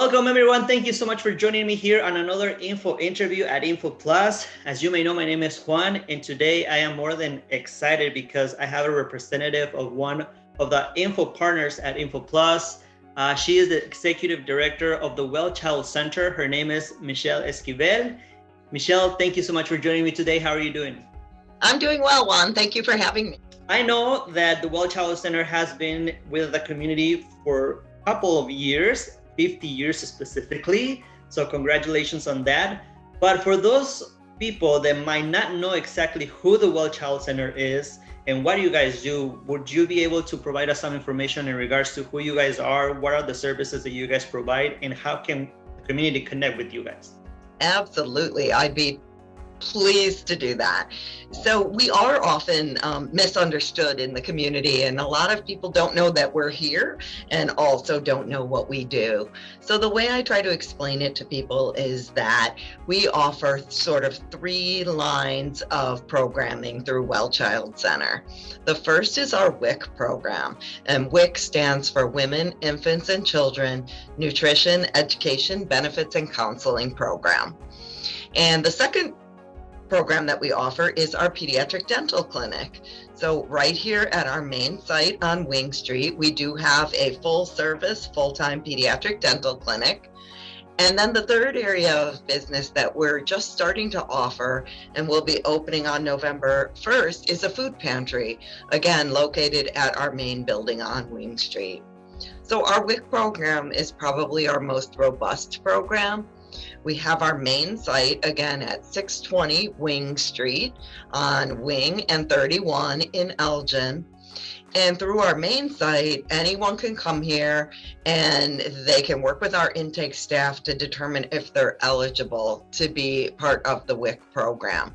Welcome everyone. Thank you so much for joining me here on another Info interview at Info Plus. As you may know, my name is Juan, and today I am more than excited because I have a representative of one of the Info partners at Info Plus. She is the executive director of the Well Child Center. Her name is Michelle Esquivel. Michelle, thank you so much for joining me today. How are you doing? I'm doing well, Juan. Thank you for having me. I know that the Well Child Center has been with the community for a couple of years, 50 years specifically. So congratulations on that. But for those people that might not know exactly who the Well Child Center is and what you guys do, would you be able to provide us some information in regards to who you guys are, what are the services that you guys provide, and how can the community connect with you guys? Absolutely. I'd be pleased to do that. So we are often misunderstood in the community, and a lot of people don't know that we're here and also don't know what we do. So the way I try to explain it to people is that we offer sort of 3 lines of programming through Well Child Center. The first is our WIC program, and WIC stands for Women, Infants, and Children Nutrition, Education, Benefits, and Counseling Program. And the second program that we offer is our pediatric dental clinic. So right here at our main site on Wing Street, we do have a full service, full-time pediatric dental clinic. And then the third area of business that we're just starting to offer and will be opening on November 1st is a food pantry, again, located at our main building on Wing Street. So our WIC program is probably our most robust program. We have our main site, again, at 620 Wing Street on Wing and 31 in Elgin. And through our main site, anyone can come here and they can work with our intake staff to determine if they're eligible to be part of the WIC program.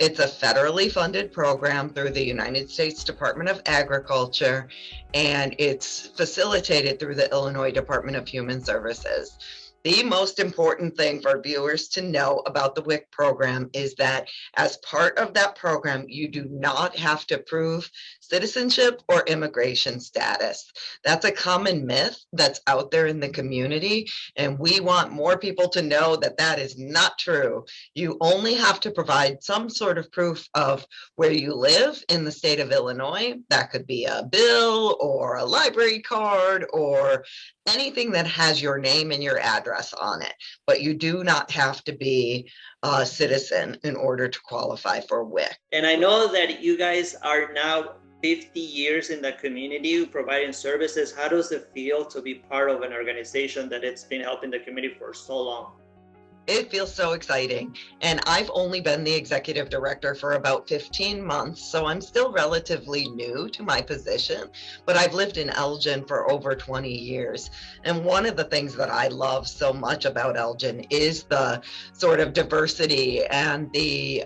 It's a federally funded program through the United States Department of Agriculture, and it's facilitated through the Illinois Department of Human Services. The most important thing for viewers to know about the WIC program is that as part of that program, you do not have to prove citizenship or immigration status. That's a common myth that's out there in the community, and we want more people to know that that is not true. You only have to provide some sort of proof of where you live in the state of Illinois. That could be a bill or a library card or anything that has your name and your address on it, but you do not have to be a citizen in order to qualify for WIC. And I know that you guys are now 50 years in the community providing services. How does it feel to be part of an organization that it's been helping the community for so long? It feels so exciting. And I've only been the executive director for about 15 months, so I'm still relatively new to my position, but I've lived in Elgin for over 20 years. And one of the things that I love so much about Elgin is the sort of diversity and the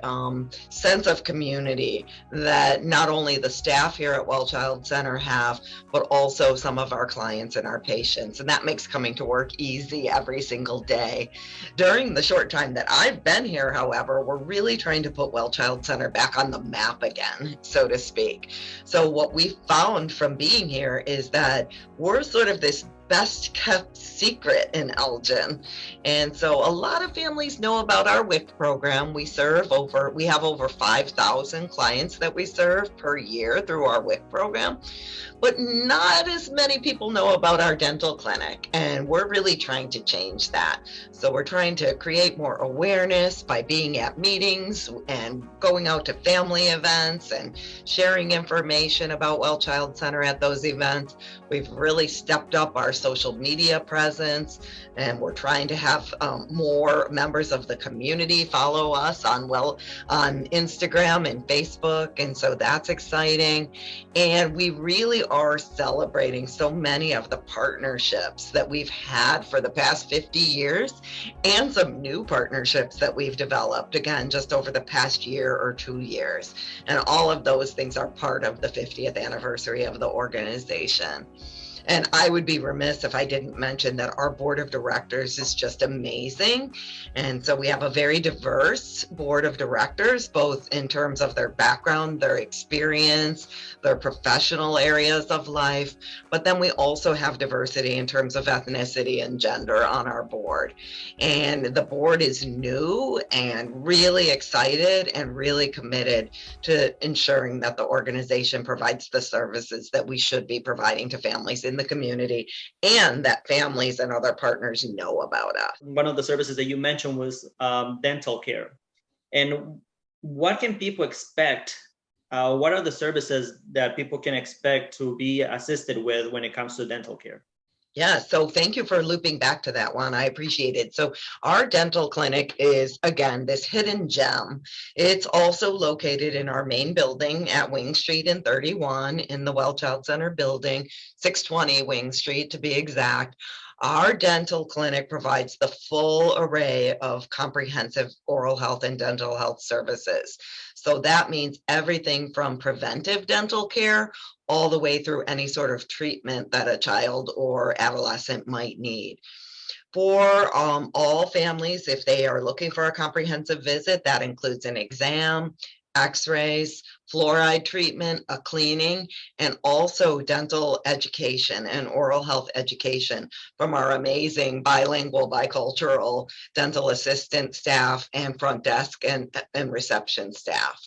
sense of community that not only the staff here at Well Child Center have, but also some of our clients and our patients. And that makes coming to work easy every single day. During the short time that I've been here, however, we're really trying to put Well Child Center back on the map again, so to speak. So what we found from being here is that we're sort of this best kept secret in Elgin. And so a lot of families know about our WIC program. We have over 5,000 clients that we serve per year through our WIC program, but not as many people know about our dental clinic. And we're really trying to change that. So we're trying to create more awareness by being at meetings and going out to family events and sharing information about Well Child Center at those events. We've really stepped up our social media presence, and we're trying to have more members of the community follow us on Instagram and Facebook, and so that's exciting. And we really are celebrating so many of the partnerships that we've had for the past 50 years and some new partnerships that we've developed, again, just over the past year or 2 years. And all of those things are part of the 50th anniversary of the organization. And I would be remiss if I didn't mention that our board of directors is just amazing. And so we have a very diverse board of directors, both in terms of their background, their experience, their professional areas of life. But then we also have diversity in terms of ethnicity and gender on our board. And the board is new and really excited and really committed to ensuring that the organization provides the services that we should be providing to families in the community, and that families and other partners know about us. One of the services that you mentioned was dental care. And what can people expect? What are the services that people can expect to be assisted with when it comes to dental care? Yeah, so thank you for looping back to that one. I appreciate it. So our dental clinic is, again, this hidden gem. It's also located in our main building at Wing Street and 31 in the Well Child Center building, 620 Wing Street to be exact. Our dental clinic provides the full array of comprehensive oral health and dental health services. So that means everything from preventive dental care all the way through any sort of treatment that a child or adolescent might need. For all families, if they are looking for a comprehensive visit, that includes an exam, x-rays, fluoride treatment, a cleaning, and also dental education and oral health education from our amazing bilingual, bicultural dental assistant staff and front desk and reception staff.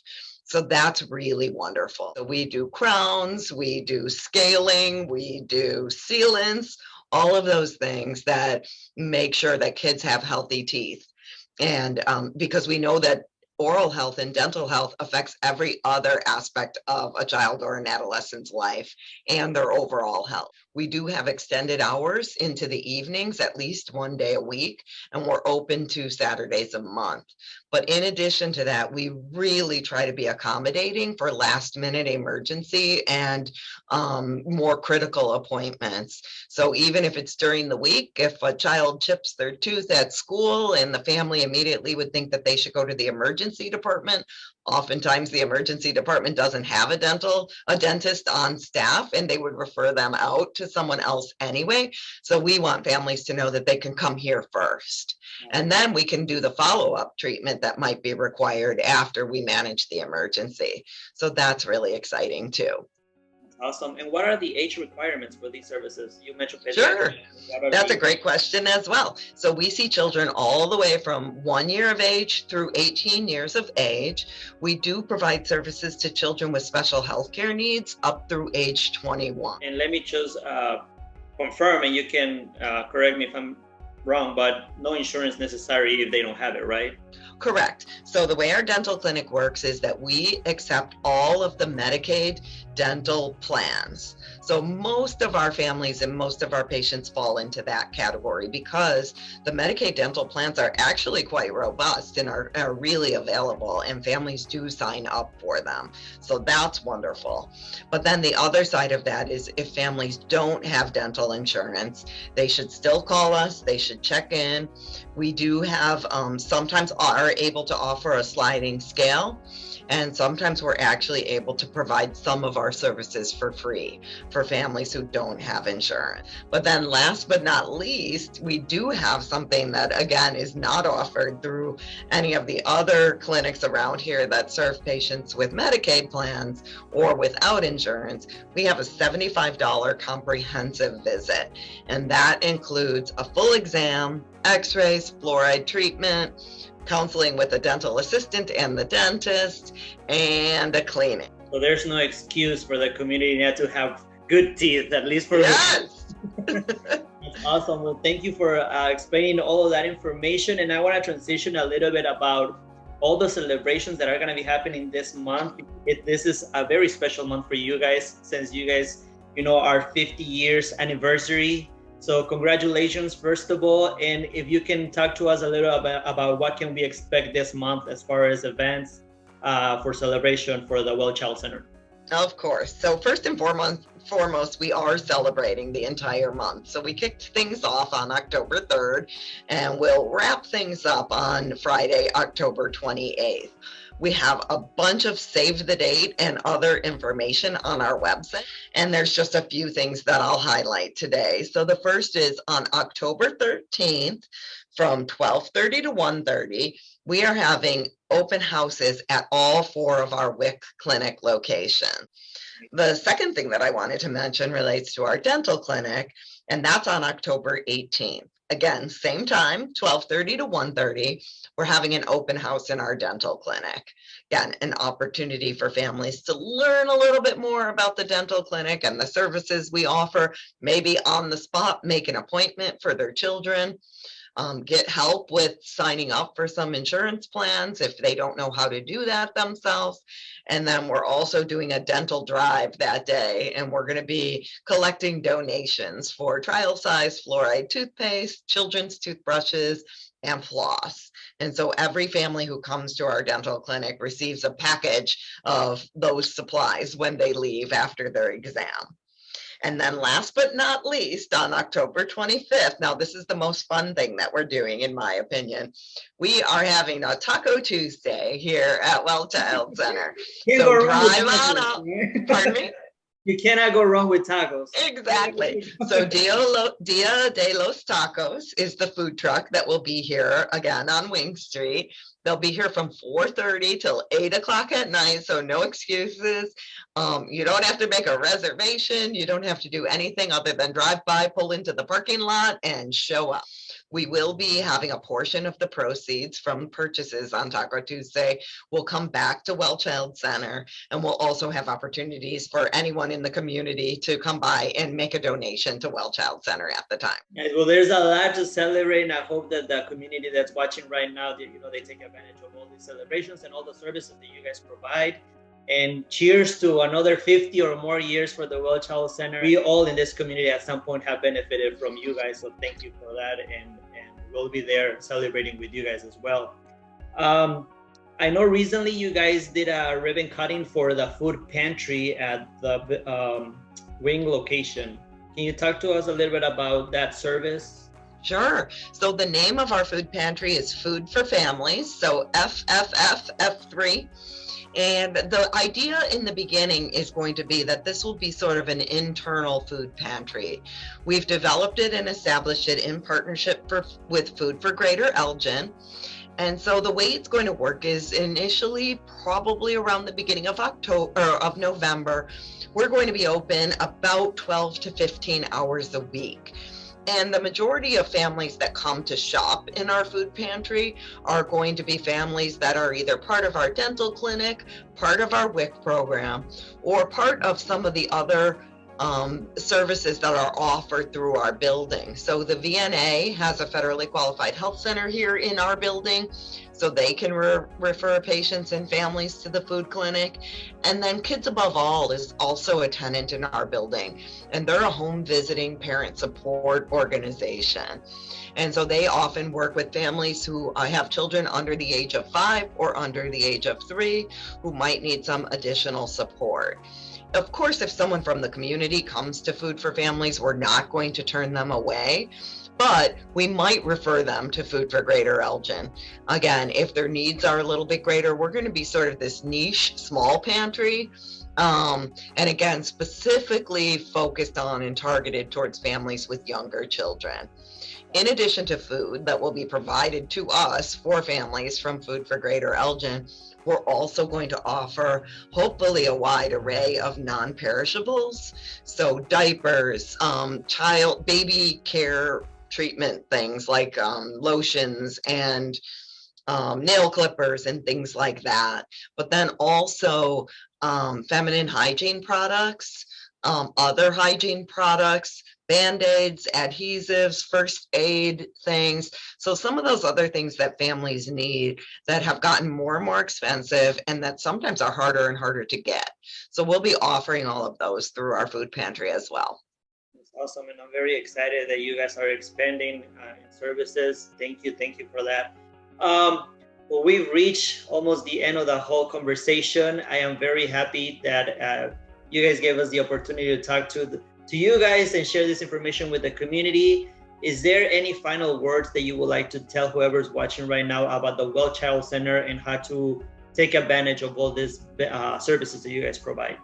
So that's really wonderful. So we do crowns, we do scaling, we do sealants, all of those things that make sure that kids have healthy teeth. And because we know that oral health and dental health affects every other aspect of a child or an adolescent's life and their overall health. We do have extended hours into the evenings, at least one day a week, and we're open 2 Saturdays a month. But in addition to that, we really try to be accommodating for last minute emergency and more critical appointments. So even if it's during the week, if a child chips their tooth at school and the family immediately would think that they should go to the emergency department, oftentimes the emergency department doesn't have a dentist on staff, and they would refer them out to someone else anyway. So we want families to know that they can come here first. And then we can do the follow-up treatment that might be required after we manage the emergency. So that's really exciting too. Awesome. And what are the age requirements for these services? You mentioned Sure. That's a great question as well. So we see children all the way from 1 year of age through 18 years of age. We do provide services to children with special health care needs up through age 21. And let me just confirm, and you can correct me if I'm wrong, but no insurance necessary if they don't have it, right? Correct. So the way our dental clinic works is that we accept all of the Medicaid dental plans. So most of our families and most of our patients fall into that category because the Medicaid dental plans are actually quite robust and are really available, and families do sign up for them. So that's wonderful. But then the other side of that is if families don't have dental insurance, they should still call us, they should check in. We do have, sometimes are able to offer a sliding scale, and sometimes we're actually able to provide some of our services for free for families who don't have insurance. But then last but not least, we do have something that again is not offered through any of the other clinics around here that serve patients with Medicaid plans or without insurance. We have a $75 comprehensive visit, and that includes a full exam, x-rays, fluoride treatment, counseling with a dental assistant and the dentist, and a cleaning. So there's no excuse for the community not to have good teeth, at least for Yes. That's awesome. Well, thank you for explaining all of that information. And I want to transition a little bit about all the celebrations that are going to be happening this month. This is a very special month for you guys, since you guys, our 50 years anniversary. So congratulations, first of all. And if you can talk to us a little about what can we expect this month as far as events for celebration for the Well Child Center. Of course. So first and foremost, we are celebrating the entire month. So we kicked things off on October 3rd, and we'll wrap things up on Friday, October 28th. We have a bunch of save the date and other information on our website. And there's just a few things that I'll highlight today. So the first is on October 13th from 12:30 to 1:30, we are having open houses at all 4 of our WIC clinic locations. The second thing that I wanted to mention relates to our dental clinic, and that's on October 18th. Again, same time, 12:30 to 1:30, we're having an open house in our dental clinic. Again, an opportunity for families to learn a little bit more about the dental clinic and the services we offer, maybe on the spot, make an appointment for their children. Get help with signing up for some insurance plans if they don't know how to do that themselves. And then we're also doing a dental drive that day, and we're going to be collecting donations for trial size fluoride toothpaste, children's toothbrushes, and floss. And so every family who comes to our dental clinic receives a package of those supplies when they leave after their exam. And then last but not least, on October 25th, now this is the most fun thing that we're doing, in my opinion. We are having a Taco Tuesday here at Well Child Center. So drive on up. Pardon me? You cannot go wrong with tacos. Exactly. So Dia de los Tacos is the food truck that will be here again on Wing Street. They'll be here from 4:30 till 8 o'clock at night, so no excuses. You don't have to make a reservation. You don't have to do anything other than drive by, pull into the parking lot, and show up. We will be having a portion of the proceeds from purchases on Taco Tuesday will come back to Well Child Center, and we'll also have opportunities for anyone in the community to come by and make a donation to Well Child Center at the time. Well, there's a lot to celebrate, and I hope that the community that's watching right now, they take advantage of all these celebrations and all the services that you guys provide. And cheers to another 50 or more years for the Well Child Center. We all in this community at some point have benefited from you guys, so thank you for that, and we'll be there celebrating with you guys as well. I know recently you guys did a ribbon cutting for the food pantry at the Wing location. Can you talk to us a little bit about that service? Sure. So the name of our food pantry is Food for Families, so FFFF3. And the idea in the beginning is going to be that this will be sort of an internal food pantry. We've developed it and established it in partnership with Food for Greater Elgin. And so the way it's going to work is initially, probably around the beginning of November, we're going to be open about 12 to 15 hours a week. And the majority of families that come to shop in our food pantry are going to be families that are either part of our dental clinic, part of our WIC program, or part of some of the other services that are offered through our building. So the VNA has a federally qualified health center here in our building, so they can refer patients and families to the food clinic. And then Kids Above All is also a tenant in our building, and they're a home visiting parent support organization. And so they often work with families who have children under the age of 5 or under the age of 3 who might need some additional support. Of course, if someone from the community comes to Food for Families, we're not going to turn them away, but we might refer them to Food for Greater Elgin. Again, if their needs are a little bit greater, we're going to be sort of this niche small pantry. And again, specifically focused on and targeted towards families with younger children. In addition to food that will be provided to us for families from Food for Greater Elgin, we're also going to offer, hopefully, a wide array of non-perishables. So diapers, baby care treatment things like lotions and nail clippers and things like that. But then also feminine hygiene products, other hygiene products, Band-Aids, adhesives, first aid things. So some of those other things that families need that have gotten more and more expensive and that sometimes are harder and harder to get. So we'll be offering all of those through our food pantry as well. That's awesome. And I'm very excited that you guys are expanding in services. Thank you for that. Well, we've reached almost the end of the whole conversation. I am very happy that you guys gave us the opportunity to talk to you guys and share this information with the community. Is there any final words that you would like to tell whoever's watching right now about the Well Child Center and how to take advantage of all these services that you guys provide.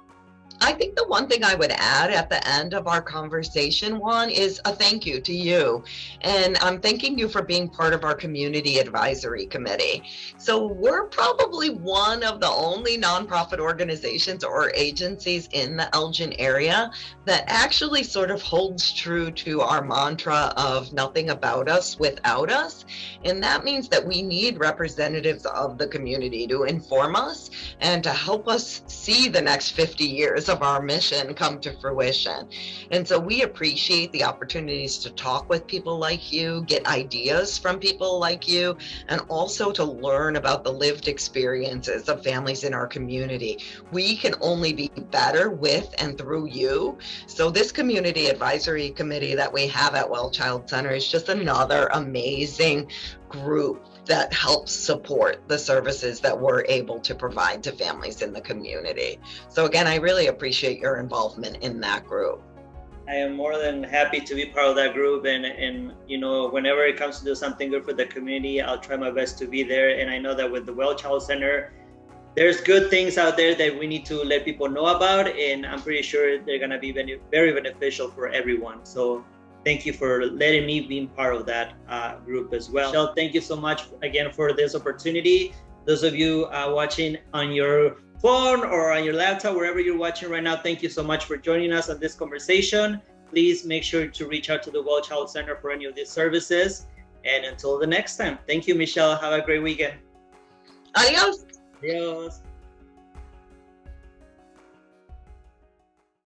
I think the one thing I would add at the end of our conversation, Juan, is a thank you to you. And I'm thanking you for being part of our community advisory committee. So we're probably one of the only nonprofit organizations or agencies in the Elgin area that actually sort of holds true to our mantra of nothing about us without us. And that means that we need representatives of the community to inform us and to help us see the next 50 years of our mission come to fruition. And so we appreciate the opportunities to talk with people like you, get ideas from people like you, and also to learn about the lived experiences of families in our community. We can only be better with and through you. So this community advisory committee that we have at Well Child Center is just another amazing group that helps support the services that we're able to provide to families in the community. So again, I really appreciate your involvement in that group. I am more than happy to be part of that group, and you know, whenever it comes to do something good for the community, I'll try my best to be there. And I know that with the Well Child Center, there's good things out there that we need to let people know about, and I'm pretty sure they're gonna be very beneficial for everyone. So thank you for letting me be part of that group as well. Michelle, thank you so much again for this opportunity. Those of you watching on your phone or on your laptop, wherever you're watching right now, thank you so much for joining us on this conversation. Please make sure to reach out to the Well Child Center for any of these services. And until the next time, thank you, Michelle. Have a great weekend. Adios. Adios.